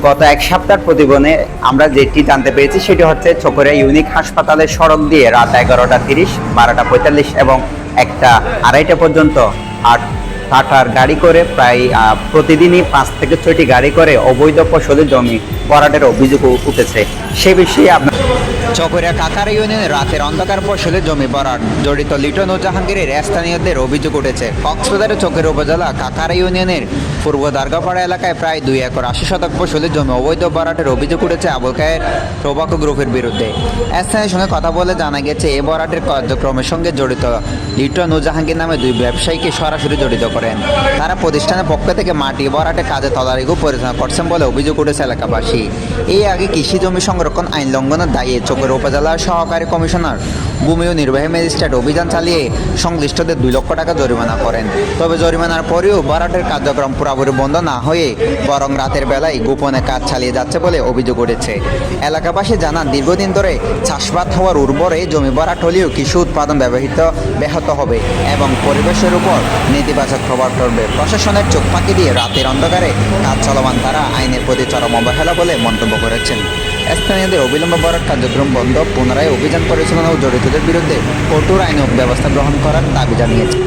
গত এক সপ্তাহের প্রতিবেদনে আমরা যেটি জানতে পেরেছি সেটি হচ্ছে চকরিয়া ইউনিক হাসপাতালের সড়ক দিয়ে রাত 11:30, 12:45 এবং 1:30 পর্যন্ত টাটার গাড়ি করে প্রায় প্রতিদিনই 5 থেকে 6টি গাড়ি করে অবৈধ ফসলি জমি ভরাটের অভিযোগ উঠেছে। সে বিষয়ে আপনার চকরিয়া কাকারা ইউনিয়নে রাতের অন্ধকার ফসলে জমি ভরাট জড়িত লিটন ও জাহাঙ্গীরের স্থানীয়দের অভিযোগ উঠেছে। কক্সবাজারের চকরিয়া উপজেলা কাকারা ইউনিয়নের পূর্ব দারগাপাড়া এলাকায় প্রায় 2 একর 80 শতক ফসলি জমি অবৈধ ভরাটের অভিযোগ উঠেছে আবুল খায়ের টোবাকো গ্রুপের বিরুদ্ধে। স্থানীয় সঙ্গে কথা বলে জানা গেছে, এই ভরাটের কার্যক্রমের সঙ্গে জড়িত লিটন ও জাহাঙ্গীর নামে 2 ব্যবসায়ীকে সরাসরি জড়িত করেন। তারা প্রতিষ্ঠানের পক্ষ থেকে মাটি ভরাটে কাজে তদারকি পরিচালনা করছেন বলে অভিযোগ উঠেছে এলাকাবাসী। এই আগে কৃষি জমি সংরক্ষণ আইন লঙ্ঘনের দায়ে চকরিয়া উপজেলার সহকারী কমিশনার ভূমি ও নির্বাহী ম্যাজিস্ট্রেট অভিযান চালিয়ে সংশ্লিষ্টদের 2 লক্ষ টাকা জরিমানা করেন। তবে জরিমানার পরেও ভরাটের কার্যক্রম পুরোপুরি বন্ধ না হয়ে বরং রাতের বেলায় গোপনে কাজ চালিয়ে যাচ্ছে বলে অভিযোগ উঠেছে। এলাকাবাসী জানান, দীর্ঘদিন ধরে চাষবাদ হওয়ার উর্বরে জমি ভরাট হলেও কৃষি উৎপাদন ব্যাহত হবে এবং পরিবেশের উপর নেতিবাচক প্রভাব পড়বে। প্রশাসনের চোখ ফাঁকি দিয়ে রাতের অন্ধকারে কাজ চলমান তারা আইনের প্রতি চরম অবহেলা বলে মন্তব্য করেছেন। স্থানীয়দের অবিলম্বে ভরাট কার্যক্রম বন্ধ, পুনরায় অভিযান পরিচালনা ও জড়িতদের বিরুদ্ধে কঠোর আইন ব্যবস্থা গ্রহণ করার দাবি জানিয়েছে।